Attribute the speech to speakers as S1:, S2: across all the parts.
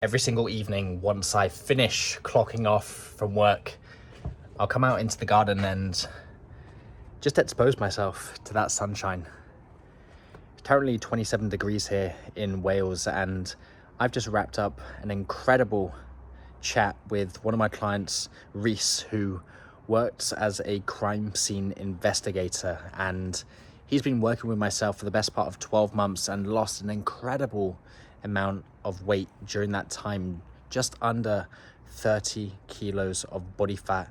S1: Every single evening, once I finish clocking off from work, I'll come out into the garden and just expose myself to that sunshine. It's currently 27 degrees here in Wales, and I've just wrapped up an incredible chat with one of my clients, Rhys, who works as a crime scene investigator, and he's been working with myself for the best part of 12 months and lost an incredible amount of weight during that time, just under 30 kilos of body fat,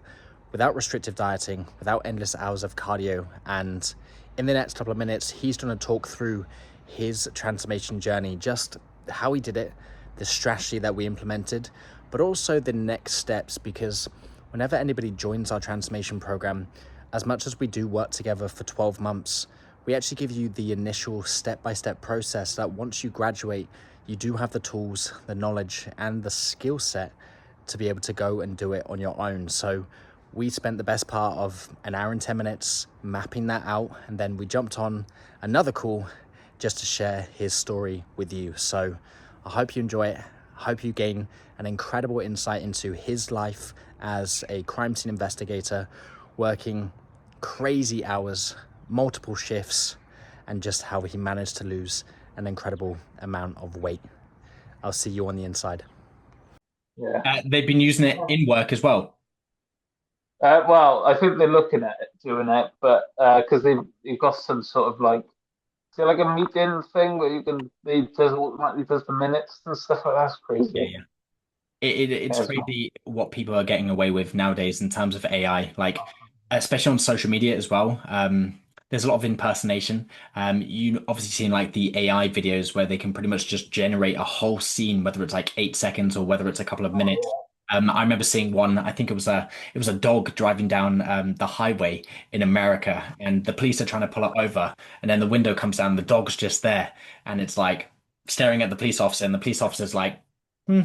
S1: without restrictive dieting, without endless hours of cardio. And in the next couple of minutes, he's going to talk through his transformation journey, just how he did it, the strategy that we implemented, but also the next steps. Because whenever anybody joins our transformation program, as much as we do work together for 12 months, we actually give you the initial step-by-step process that once you graduate, you do have the tools, the knowledge, and the skill set to be able to go and do it on your own. So we spent the best part of an hour and 10 minutes mapping that out, and then we jumped on another call just to share his story with you. So I hope you enjoy it. I hope you gain an incredible insight into his life as a crime scene investigator, working crazy hours, multiple shifts, and just how he managed to lose an incredible amount of weight. I'll see you on the inside.
S2: Yeah.
S1: They've been using it in work as well.
S2: Well, I think they're looking at it, doing it, but because they've got some sort of like, see, like a meeting thing where you can they does automatically does the minutes and stuff like that. That's
S1: Yeah,
S2: crazy.
S1: yeah. It's
S2: As well.
S1: crazy what people are getting away with nowadays in terms of AI, like especially on social media as well. There's a lot of impersonation. You obviously seen like the AI videos where they can pretty much just generate a whole scene, whether it's like 8 seconds or whether it's a couple of minutes. I remember seeing one. I think it was a dog driving down the highway in America, and the police are trying to pull it over, and then the window comes down, the dog's just there, and it's like staring at the police officer, and the police officer's like, "Hmm,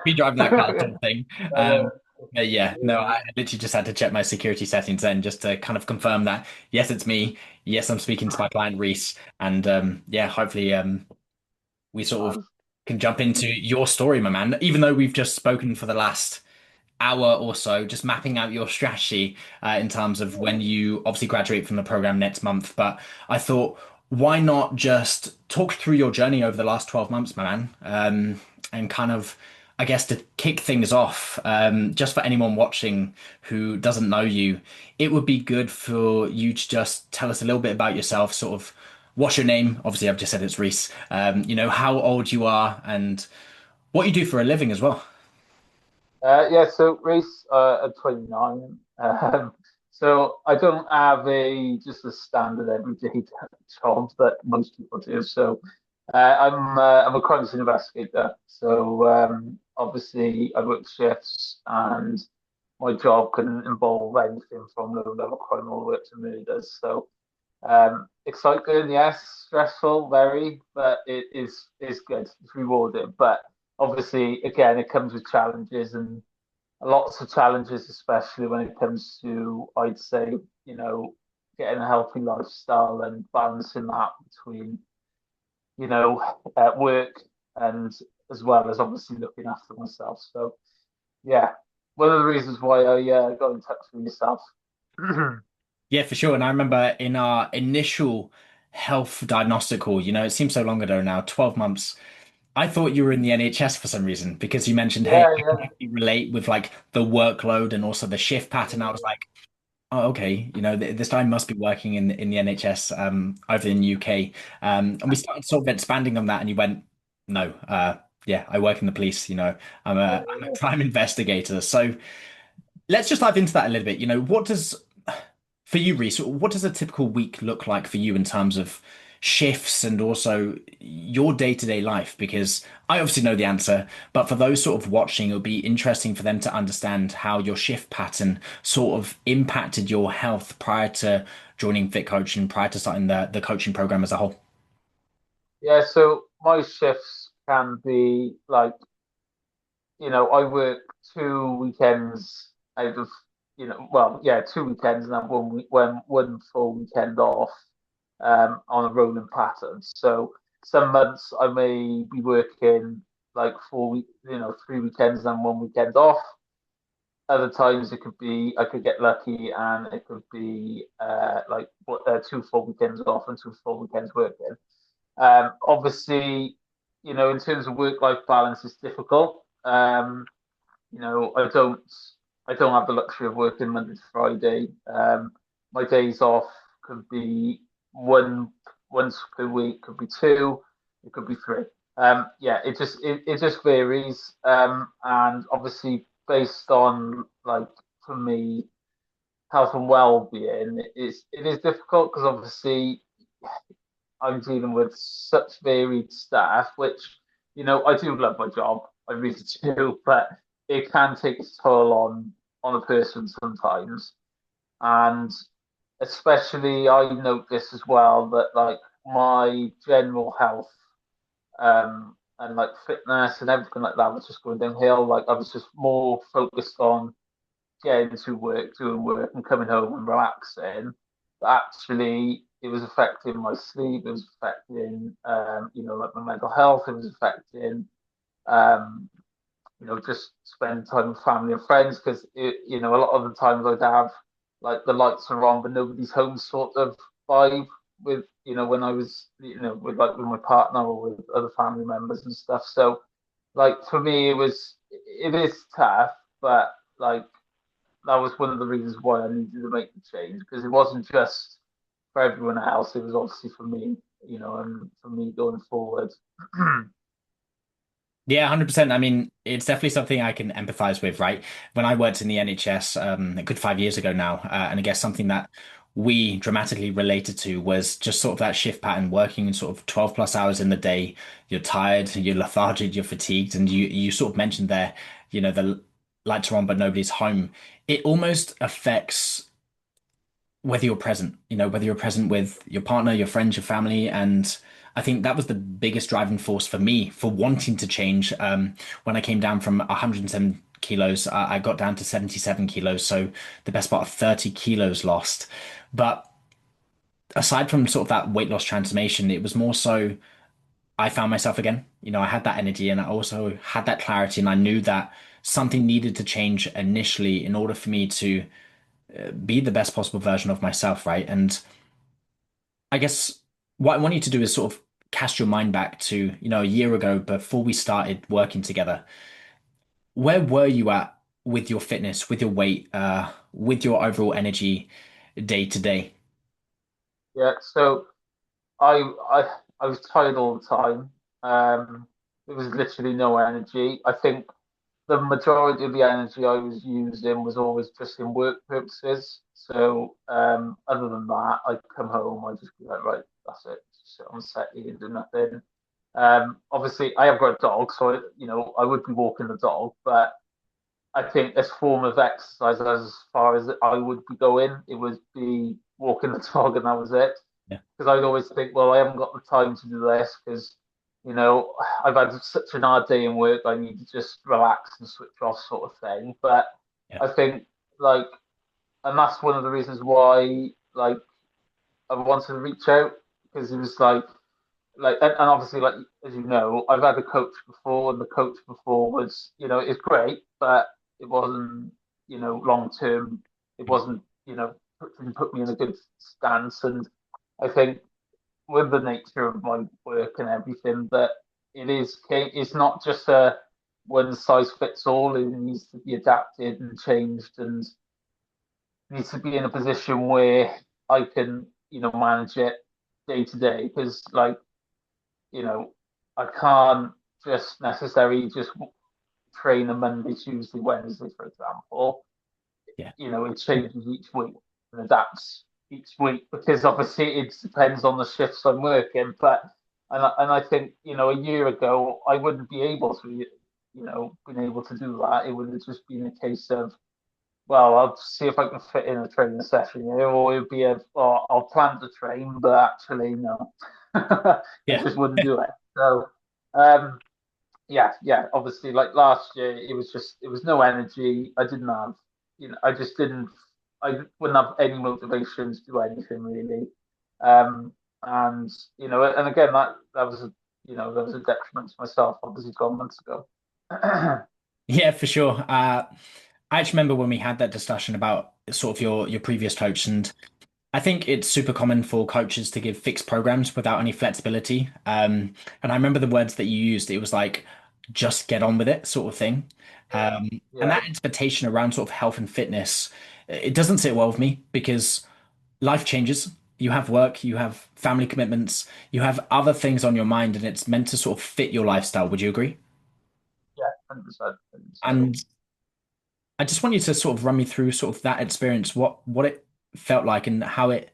S1: be driving that car sort of thing." Um, yeah, no, I literally just had to check my security settings then just to kind of confirm that yes, it's me. Yes, I'm speaking to my client Rhys, and yeah, hopefully we sort of can jump into your story, my man. Even though we've just spoken for the last hour or so, just mapping out your strategy in terms of when you obviously graduate from the program next month. But I thought, why not just talk through your journey over the last 12 months, my man? And kind of, I guess, to kick things off, just for anyone watching who doesn't know you, it would be good for you to just tell us a little bit about yourself, sort of what's your name? Obviously, I've just said it's Rhys. How old you are and what you do for a living as well.
S2: Yeah, so Rhys at 29. So I don't have a just a standard everyday job that most people do. So I'm a crime scene investigator. So obviously I work shifts, and my job can involve anything from low level crime all the way up to murders. So exciting, yes, stressful, very, but it is good. It's rewarding. But obviously, again, it comes with challenges and lots of challenges, especially when it comes to, I'd say, you know, getting a healthy lifestyle and balancing that between, work and as well as obviously looking after myself. So yeah, one of the reasons why I got in touch with yourself.
S1: Yeah, for sure. And I remember in our initial health diagnostic call, it seems so long ago now, 12 months. I thought you were in the NHS for some reason because you mentioned, hey,
S2: Yeah,
S1: I can
S2: yeah.
S1: definitely relate with like the workload and also the shift pattern. I was like, oh, okay, this guy must be working in the NHS over in the UK. And we started sort of expanding on that, and you went, no, yeah, I work in the police, I'm a crime investigator. So let's just dive into that a little bit. What does for you, Reese, what does a typical week look like for you in terms of shifts and also your day-to-day life? Because I obviously know the answer, but for those sort of watching, it would be interesting for them to understand how your shift pattern sort of impacted your health prior to joining Fit Coaching, prior to starting the coaching program as a whole.
S2: Yeah, so my shifts can be like, I work 2 weekends out of, well, yeah, 2 weekends and then one full weekend off on a rolling pattern. So some months I may be working like 4 week, 3 weekends and 1 weekend off. Other times it could be I could get lucky and it could be two full weekends off and two full weekends working. Obviously, in terms of work-life balance, it's difficult. You know, I don't have the luxury of working Monday to Friday. My days off could be once per week, could be two, it could be three. Yeah, it just varies. And obviously based on like for me, health and well-being, it is difficult because obviously I'm dealing with such varied staff, which, I do love my job. I really do, but it can take its toll on a person sometimes. And especially I notice as well that like my general health and like fitness and everything like that was just going downhill. Like I was just more focused on getting to work, doing work, and coming home and relaxing. But actually, it was affecting my sleep. It was affecting, like my mental health. It was affecting, um, just spending time with family and friends because a lot of the times I'd have like the lights are on but nobody's home sort of vibe with when I was with my partner or with other family members and stuff. So like for me, it is tough, but like that was one of the reasons why I needed to make the change because it wasn't just for everyone else. It was obviously for me, and for me going forward.
S1: Yeah, 100%. I mean, it's definitely something I can empathize with, right? When I worked in the NHS a good 5 years ago now, and I guess something that we dramatically related to was just sort of that shift pattern, working sort of 12 plus hours in the day. You're tired, you're lethargic, you're fatigued, and you sort of mentioned there, the lights are on, but nobody's home. It almost affects whether you're present, whether you're present with your partner, your friends, your family. And I think that was the biggest driving force for me for wanting to change. When I came down from 107 kilos, I got down to 77 kilos. So the best part of 30 kilos lost. But aside from sort of that weight loss transformation, it was more so I found myself again. I had that energy and I also had that clarity. And I knew that something needed to change initially in order for me to be the best possible version of myself, right? And I guess what I want you to do is sort of cast your mind back to, a year ago before we started working together. Where were you at with your fitness, with your weight, with your overall energy day to day?
S2: Yeah, so I I I was tired all the time. There was literally no energy. I think the majority of the energy I was using was always just in work purposes. So other than that, I'd come home, I'd just be like, right, that's it. Just sit on the settee and do nothing. Obviously, I have got a dog, so I would be walking the dog, but I think this form of exercise, as far as I would be going, it would be walking the dog, and that was it.
S1: Yeah.
S2: Because I'd always think, well, I haven't got the time to do this because, I've had such an hard day in work. I need to just relax and switch off, sort of thing. But
S1: Yeah.
S2: I think, like, and that's one of the reasons why, like, I wanted to reach out because it was and obviously, like as you know, I've had a coach before, and the coach before was, it's great, but it wasn't, long term. It wasn't, didn't put me in a good stance. And I think with the nature of my work and everything, that it's not just a one size fits all. It needs to be adapted and changed, and needs to be in a position where I can, manage it day to day. Because, like, you know, I can't just necessarily just train a Monday, Tuesday, Wednesday, for example.
S1: Yeah.
S2: It changes each week and adapts each week because obviously it depends on the shifts I'm working. But and I think a year ago I wouldn't be able to been able to do that. It would have just been a case of, well, I'll see if I can fit in a training session here, or it would be I'll plan to train, but actually no, I
S1: Yeah.
S2: just wouldn't do it. So um, yeah. Obviously, like last year, it was no energy. I didn't have, I just didn't. I wouldn't have any motivation to do anything really. And and again, that was there was a detriment to myself, obviously 12 months ago.
S1: Yeah, for sure. I actually remember when we had that discussion about sort of your previous coach, and I think it's super common for coaches to give fixed programs without any flexibility. And I remember the words that you used. It was like, just get on with it, sort of thing.
S2: Yeah,
S1: And
S2: yeah,
S1: that expectation around sort of health and fitness, it doesn't sit well with me because life changes. You have work, you have family commitments, you have other things on your mind, and it's meant to sort of fit your lifestyle. Would you agree?
S2: yeah, 100%, 100%.
S1: And I just want you to sort of run me through sort of that experience, what it felt like and how it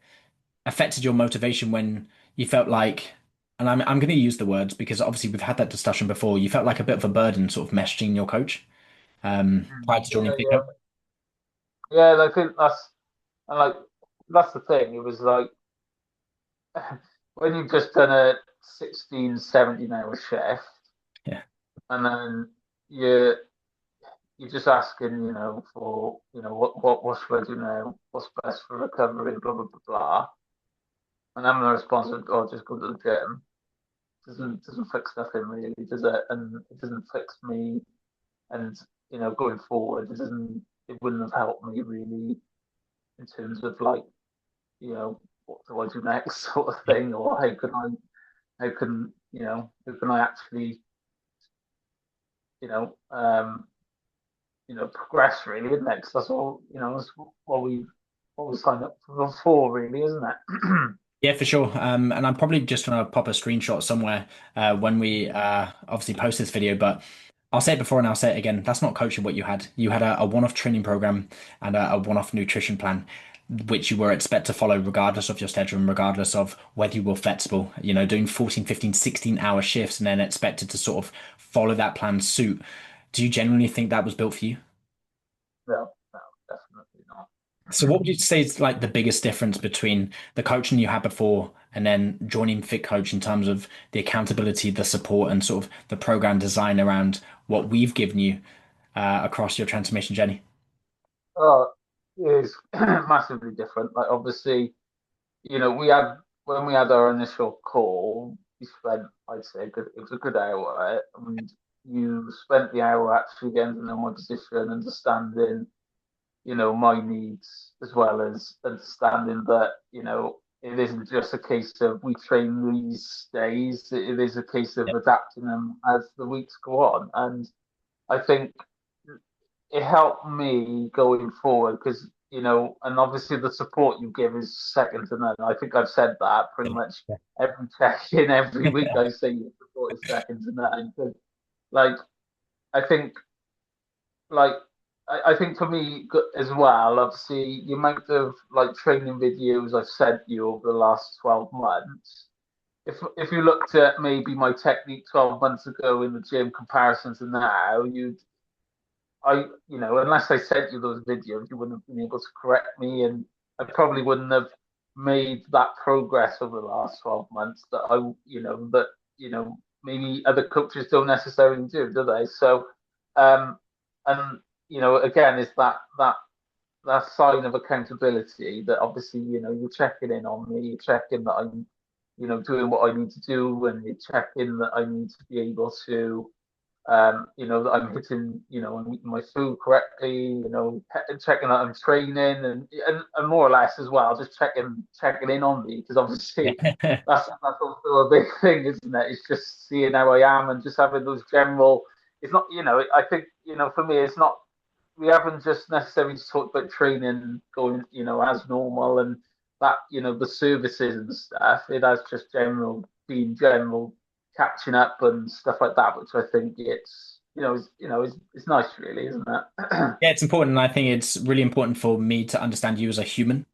S1: affected your motivation when you felt like, and I'm going to use the words because obviously we've had that discussion before. You felt like a bit of a burden, sort of messaging your coach prior to joining
S2: Yeah,
S1: Fit
S2: yeah,
S1: Coach.
S2: yeah. And I think and like that's the thing. It was like when you've just done a 16, 17 hour shift,
S1: Yeah,
S2: and then you you're just asking, for what should I do now? What's best for recovery? Blah blah blah blah. And I'm the response of, oh, just go to the gym. Doesn't fix nothing really, does it? And it doesn't fix me. And going forward, it wouldn't have helped me really in terms of like, what do I do next sort of
S1: yeah,
S2: thing, or how can I actually, you know, um, progress really, isn't it? 'Cause that's all, that's what we signed up for, really, isn't it?
S1: yeah, for sure. And I'm probably just going to pop a screenshot somewhere when we obviously post this video, but I'll say it before and I'll say it again. That's not coaching what you had. You had a one-off training program and a one-off nutrition plan, which you were expected to follow regardless of your schedule and regardless of whether you were flexible, doing 14, 15, 16-hour shifts and then expected to sort of follow that plan suit. Do you genuinely think that was built for you?
S2: No, no, definitely not.
S1: So what would you say is like the biggest difference between the coaching you had before and then joining Fit Coach in terms of the accountability, the support, and sort of the program design around what we've given you across your transformation journey?
S2: Oh, it is massively different. Like obviously, we had when we had our initial call, we spent, I'd say, it was a good hour, and you spent the hour actually getting to know my position, understanding, my needs, as well as understanding that, it isn't just a case of we train these days. It is a case of
S1: Yep.
S2: adapting them as the weeks go on. And I think it helped me going forward because, and obviously the support you give is second to none. I think I've said that pretty much every check in, every week. I say your support is second to none. 'Cause, like, I think, like, I think for me as well, obviously, the amount of like training videos I've sent you over the last 12 months. If you looked at maybe my technique 12 months ago in the gym comparison to now, unless I sent you those videos, you wouldn't have been able to correct me, and I probably wouldn't have made that progress over the last 12 months maybe other coaches don't necessarily do they? So, um, and again, is that sign of accountability that obviously you're checking in on me, you're checking that I'm doing what I need to do, and you're checking that I need to be able to that I'm hitting, I'm eating my food correctly, checking that I'm training, and more or less as well, just checking in on me, because obviously
S1: Yeah.
S2: that's also a big thing, isn't it? It's just seeing how I am and just having those general. It's not, I think, for me, it's not. We haven't just necessarily talked about training going, as normal, and that, the services and stuff. It has just being general catching up and stuff like that, which I think it's nice, really, isn't it?
S1: Yeah, it's important. And I think it's really important for me to understand you as a human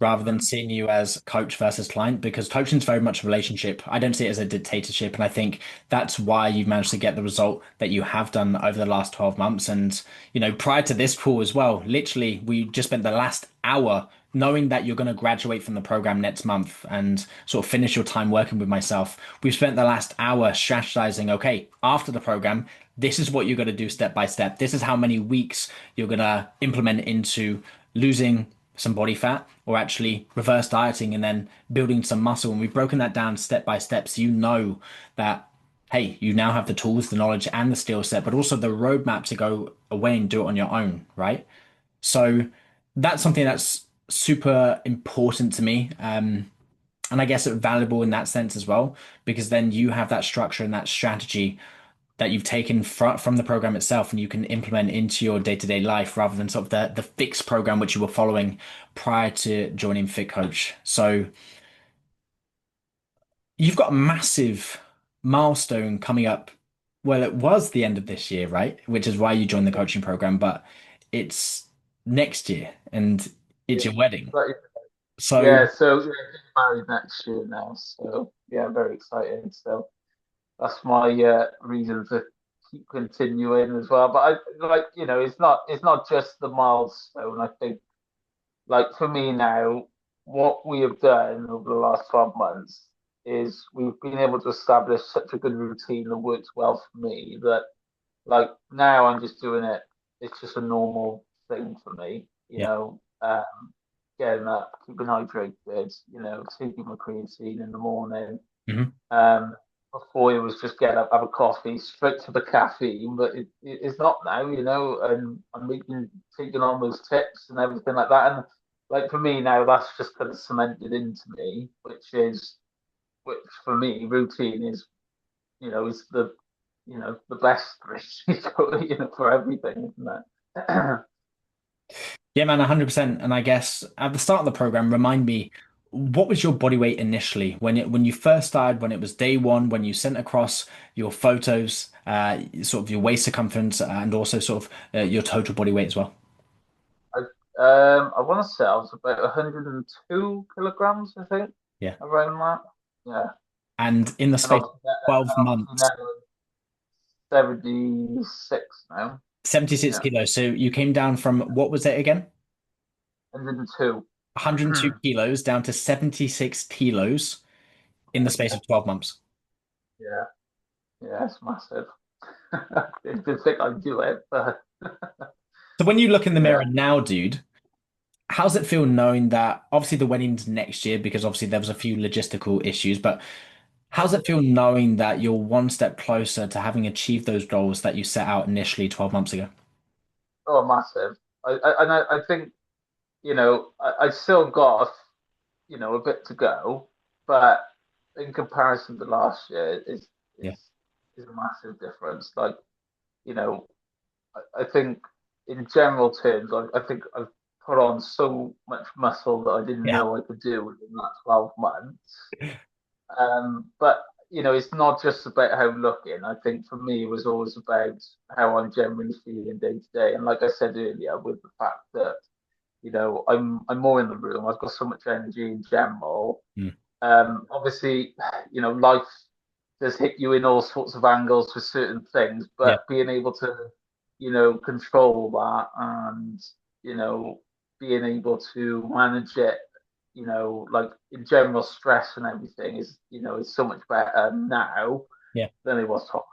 S1: rather than seeing you as coach versus client because coaching is very much a relationship. I don't see it as a dictatorship. And I think that's why you've managed to get the result that you have done over the last 12 months. And, prior to this call as well, literally, we just spent the last hour knowing that you're going to graduate from the program next month and sort of finish your time working with myself. We've spent the last hour strategizing, okay, after the program, this is what you're going to do step by step. This is how many weeks you're going to implement into losing some body fat or actually reverse dieting and then building some muscle. And we've broken that down step by step. So you know that, hey, you now have the tools, the knowledge, and the skill set, but also the roadmap to go away and do it on your own, right? So that's something that's super important to me. And I guess it's valuable in that sense as well, because then you have that structure and that strategy that you've taken from the program itself and you can implement into your day-to-day life rather than sort of the fixed program which you were following prior to joining Fit Coach. So you've got a massive milestone coming up. Well, it was the end of this year, right? Which is why you joined the coaching program, but it's next year and it's
S2: Yeah,
S1: your wedding.
S2: but,
S1: So
S2: yeah. So yeah, getting married next year now. So yeah, very excited. So that's my reason to keep continuing as well. But I like it's not just the milestone. I think like for me now, what we have done over the last 12 months is we've been able to establish such a good routine that works well for me that like now I'm just doing it. It's just a normal thing for me,
S1: yeah.
S2: getting up, keeping hydrated, taking my creatine in the morning.
S1: Hmm.
S2: Um, Before it was just get up, have a coffee, straight to the caffeine, but it's not now, and I'm taking on those tips and everything like that. And like for me now, that's just kind of cemented into me, which for me, routine is the best for everything, isn't it?
S1: Yeah, man, 100%. And I guess at the start of the program, remind me, what was your body weight initially when you first started, when it was day one, when you sent across your photos, sort of your waist circumference, and also sort of your total body weight as well?
S2: I want to say I was about 102 kilograms, I think,
S1: Yeah.
S2: around that. Yeah,
S1: And in the
S2: and
S1: space of
S2: obviously,
S1: 12
S2: now
S1: months,
S2: I'm 76 now.
S1: 76
S2: Yeah,
S1: kilos. So you came down from what was it again?
S2: 102.
S1: 102 kilos down to 76 kilos in the space of 12 months.
S2: Yeah, yeah, it's massive. I didn't think I'd do it, but
S1: So when you look in the mirror
S2: yeah.
S1: now, dude, how's it feel knowing that obviously the wedding's next year because obviously there was a few logistical issues, but how's it feel knowing that you're one step closer to having achieved those goals that you set out initially 12 months ago?
S2: Oh, massive. I think I still got a bit to go, but in comparison to last year,
S1: Yeah.
S2: is a massive difference. Like you know, I think in general terms, I think I've put on so much muscle that I didn't
S1: Yeah.
S2: know I could do within that 12 months. But it's not just about how I'm looking. I think for me, it was always about how I'm generally feeling day to day. And like I said earlier, with the fact that I'm more in the room. I've got so much energy in general.
S1: Mm.
S2: Obviously, life does hit you in all sorts of angles for certain things,
S1: Yeah.
S2: but being able to, control that and, you know, being able to manage it, like in general stress and everything is so much better now
S1: Yeah.
S2: than it was 12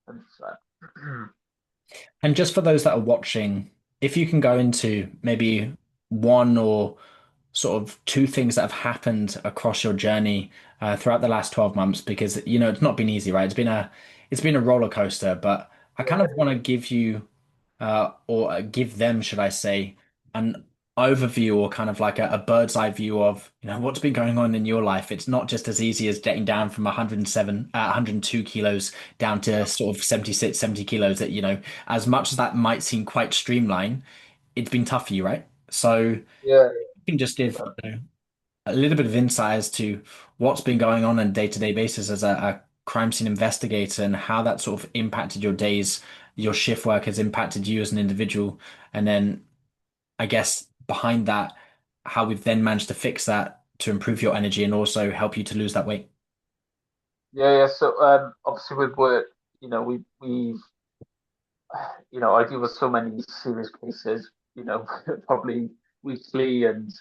S2: months ago. 100%.
S1: And just for those that are watching, if you can go into maybe one or sort of two things that have happened across your journey throughout the last 12 months, because it's not been easy, right? It's been a roller coaster, but I kind of want to give you or give them, should I say, an overview or kind of like a bird's eye view of, what's been going on in your life. It's not just as easy as getting down from 107, 102 kilos down to sort of 76, 70 kilos that, as much as that might seem quite streamlined, it's been tough for you, right? So you
S2: Yeah,
S1: can just give, a little bit of insight as to what's been going on a day-to-day basis as a crime scene investigator and how that sort of impacted your days, your shift work has impacted you as an individual, and then I guess behind that, how we've then managed to fix that to improve your energy and also help you to lose that weight.
S2: yeah. So obviously with work, we've I deal with so many serious cases, probably weekly and,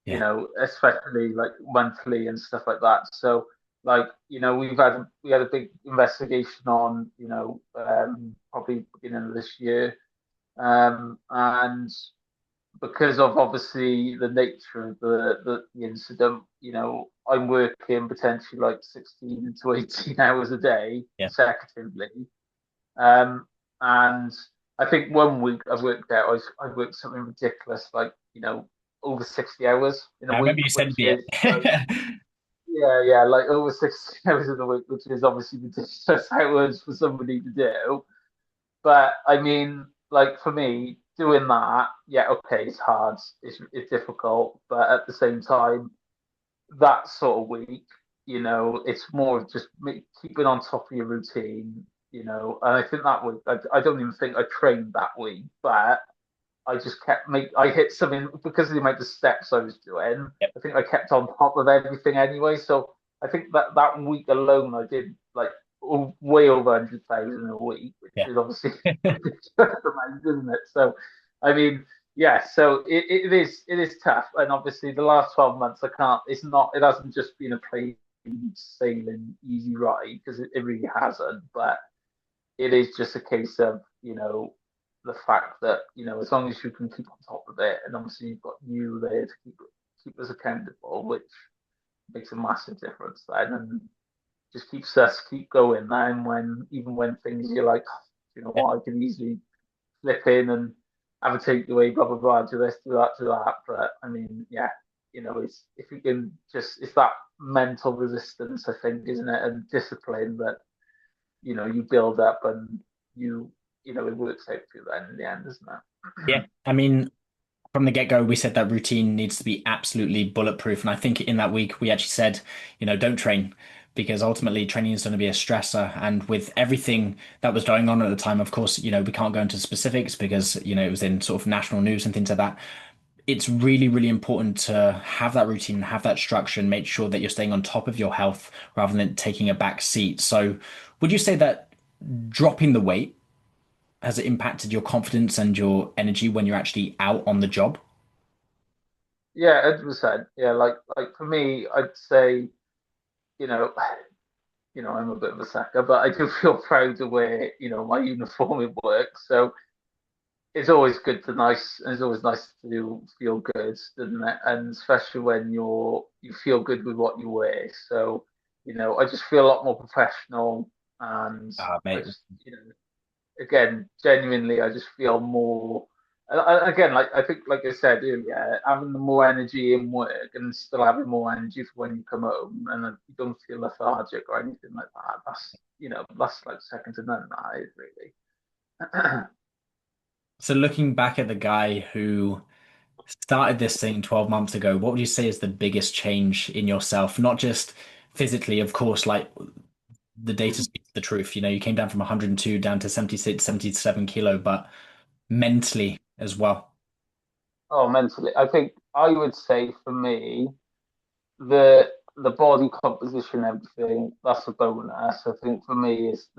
S1: Yeah,
S2: especially like monthly and stuff like that. So like, we had a big investigation on, probably beginning of this year. And because of obviously the nature of the incident, I'm working potentially like 16 to 18 hours a day
S1: Yeah.
S2: consecutively. Um, and I think one week I worked out I worked something ridiculous, like, over 60 hours in a
S1: I remember
S2: week,
S1: you
S2: which
S1: sending me
S2: is like,
S1: it.
S2: yeah, like over 60 hours in a week, which is obviously ridiculous hours for somebody to do. But I mean, like for me, doing that, yeah, okay, it's hard, it's difficult, but at the same time, that sort of week, it's more of just keeping on top of your routine, and I think that week, I don't even think I trained that week, but I just I hit something because of the amount of steps I was doing. I think I kept on top of everything anyway. So I think that week alone, I did like way over 100,000 a week, which
S1: Yeah.
S2: is obviously amazing, isn't it? So, I mean, yeah. So it is tough, and obviously the last 12 months, I can't. It's not. It hasn't just been a plain sailing easy ride because it really hasn't. But it is just a case of the fact that as long as you can keep on top of it, and obviously you've got you there to keep us accountable, which makes a massive difference then, and just keeps us keep going. Then even when things you're like, "Oh, you know
S1: Yeah.
S2: what, I can easily slip in and have a takeaway, blah blah blah, do this, do that. But I mean, yeah, it's if you can just it's that mental resistance, I think, isn't it, and discipline that you build up and it works out for you then in the end, isn't
S1: Yeah.
S2: it?
S1: I mean, from the get-go, we said that routine needs to be absolutely bulletproof. And I think in that week, we actually said, don't train because ultimately training is going to be a stressor. And with everything that was going on at the time, of course, we can't go into specifics because, it was in sort of national news and things like that. It's really, really important to have that routine, have that structure, and make sure that you're staying on top of your health rather than taking a back seat. So, would you say that dropping the weight has it impacted your confidence and your energy when you're actually out on the job?
S2: Yeah, 100%. Yeah, like for me, I'd say you know I'm a bit of a sucker, but I do feel proud to wear my uniform in work. So it's always nice to feel good, doesn't it? And especially when you feel good with what you wear. So I just feel a lot more professional, and
S1: Ah,
S2: I
S1: mate.
S2: just again, genuinely, I just feel more. Again, like I think, like I said earlier, having the more energy in work and still having more energy for when you come home, and you don't feel lethargic or anything like that. That's like second to none. That is really.
S1: So looking back at the guy who started this thing 12 months ago, what would you say is the biggest change in yourself? Not just physically, of course, like the data speaks the truth. You came down from 102 down to 76, 77 kilo, but mentally as well.
S2: Oh, mentally, I think I would say for me the body composition, everything that's a bonus. I think for me is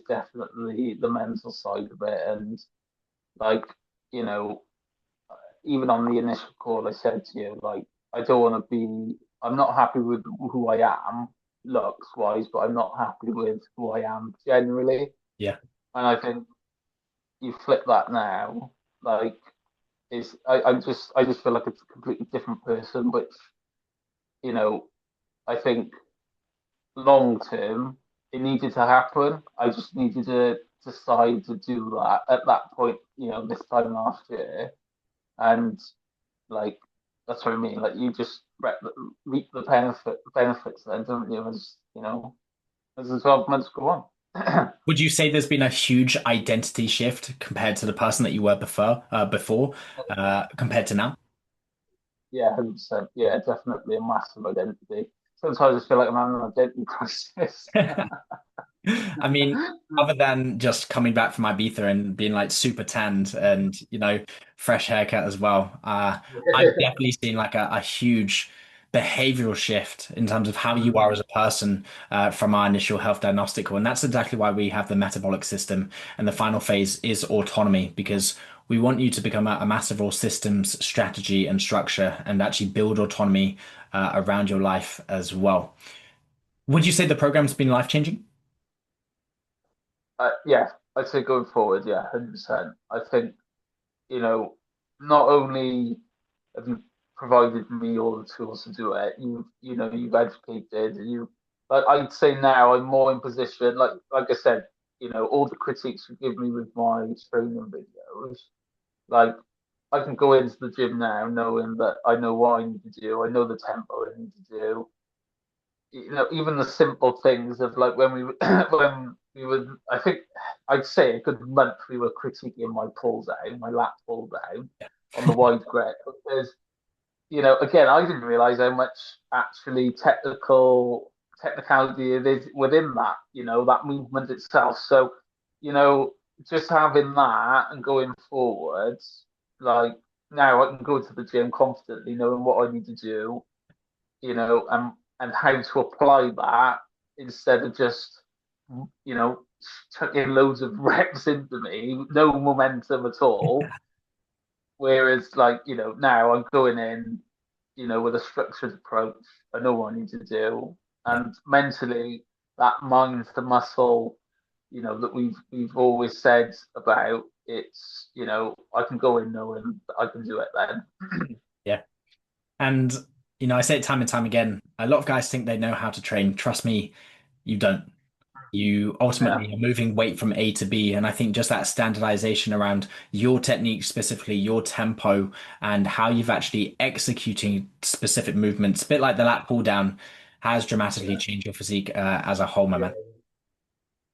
S2: definitely the mental side of it, and like you know even on the initial call, I said to you, like, I don't want to be, I'm not happy with who I am looks wise, but I'm not happy with who I am generally.
S1: Yeah.
S2: And I think you flip that now, like, I just feel like it's a completely different person, which, you know, I think long term, it needed to happen. I just needed to decide to do that at that point, this time last year. And like that's what I mean. Like you just reap the benefits then, don't you? As the 12 months go on.
S1: Would you say there's been a huge identity shift compared to the person that you were before, compared to now?
S2: Yeah, 100%. Yeah, definitely a massive identity. Sometimes I feel like I'm having an identity crisis.
S1: I mean, other than just coming back from Ibiza and being like super tanned and, fresh haircut as well, I've definitely seen like a huge behavioral shift in terms of how you are as a person from our initial health diagnostic call. And that's exactly why we have the metabolic system. And the final phase is autonomy because we want you to become a master of all systems, strategy, and structure and actually build autonomy around your life as well. Would you say the program's been life-changing?
S2: Yeah, I'd say going forward, yeah, 100%. I think you know not only have you provided me all the tools to do it, you've educated, you like I'd say now I'm more in position, like I said, all the critiques you give me with my training videos, like I can go into the gym now knowing that I know what I need to do, I know the tempo I need to do. Even the simple things of like when we when we were, I think I'd say a good month we were critiquing my pull down, my lat pull down on the wide grip because again, I didn't realize how much actually technicality it is within that, that movement itself. So, you know, just having that and going forwards, like now I can go to the gym confidently, knowing what I need to do, and how to apply that instead of just, chucking loads of reps into me, no momentum at all. Whereas, like, now I'm going in, with a structured approach. I know what I need to do,
S1: Yeah.
S2: and mentally, that mind to muscle, that we've always said about. It's I can go in knowing that I can do it then.
S1: Yeah. And, I say it time and time again, a lot of guys think they know how to train. Trust me, you don't. You
S2: Yeah,
S1: ultimately are moving weight from A to B. And I think just that standardization around your technique, specifically your tempo, and how you've actually executing specific movements, a bit like the lat pull down, has dramatically
S2: yeah,
S1: changed your physique as a whole, my man.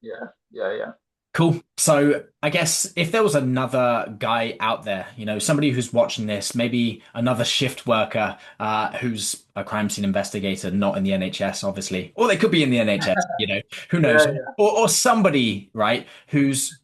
S2: yeah, yeah, yeah, yeah.
S1: Cool. So I guess if there was another guy out there, somebody who's watching this, maybe another shift worker, who's a crime scene investigator, not in the NHS, obviously, or they could be in the NHS, who knows,
S2: Yeah, yeah,
S1: or somebody, right, who's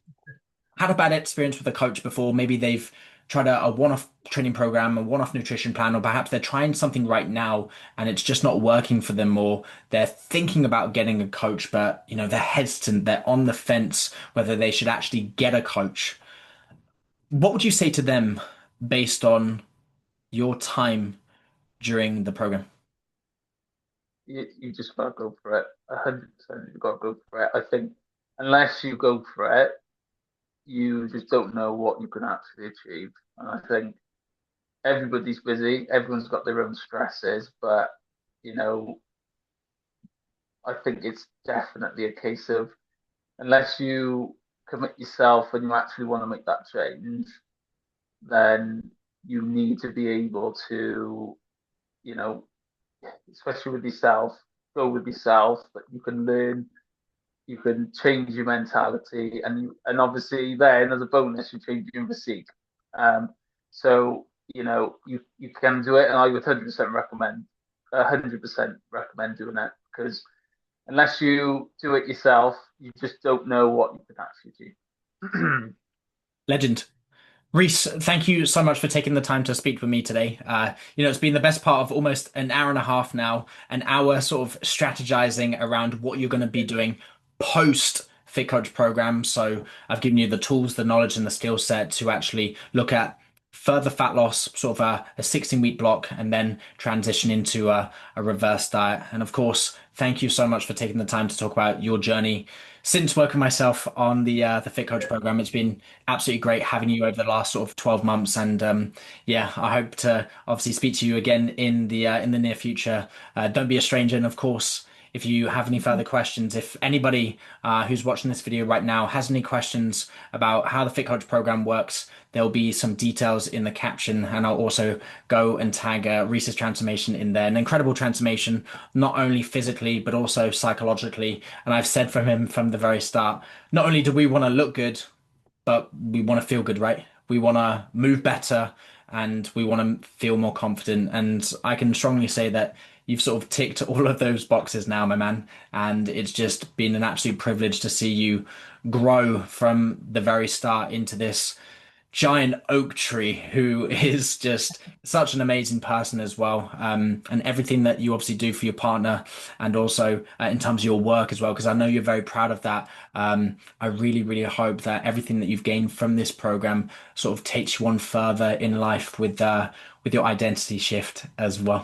S1: had a bad experience with a coach before. Maybe they've tried a one-off training program, a one-off nutrition plan, or perhaps they're trying something right now and it's just not working for them, or they're thinking about getting a coach, but they're hesitant, they're on the fence whether they should actually get a coach. What would you say to them based on your time during the program?
S2: you just gotta go for it. 100%, you gotta go for it. I think unless you go for it, you just don't know what you can actually achieve. And I think everybody's busy, everyone's got their own stresses, but you know, I think it's definitely a case of unless you commit yourself and you actually want to make that change, then you need to be able to, you know, especially with yourself, go with yourself, that you can learn, you can change your mentality, and obviously then as a bonus, you change your physique. Um, so you can do it, and I would 100% recommend doing it because unless you do it yourself, you just don't know what you can actually do.
S1: Legend. Rhys, thank you so much for taking the time to speak with me today. It's been the best part of almost an hour and a half now, an hour sort of strategizing around what you're going to be doing post Fit Coach program. So I've given you the tools, the knowledge, and the skill set to actually look at further fat loss, sort of a 16-week block, and then transition into a reverse diet. And of course, thank you so much for taking the time to talk about your journey since working myself on the Fit Coach program. It's been absolutely great having you over the last sort of 12 months. And yeah, I hope to obviously speak to you again in the near future. Don't be a stranger. And of course, if you have any further questions, if anybody who's watching this video right now has any questions about how the Fit Coach program works, there'll be some details in the caption, and I'll also go and tag Rhys's transformation in there. An incredible transformation, not only physically, but also psychologically. And I've said from him from the very start, not only do we want to look good, but we want to feel good, right? We want to move better and we want to feel more confident. And I can strongly say that you've sort of ticked all of those boxes now, my man. And it's just been an absolute privilege to see you grow from the very start into this giant oak tree who is just such an amazing person as well. And everything that you obviously do for your partner and also in terms of your work as well, because I know you're very proud of that. I really, really hope that everything that you've gained from this program sort of takes you on further in life with your identity shift as well.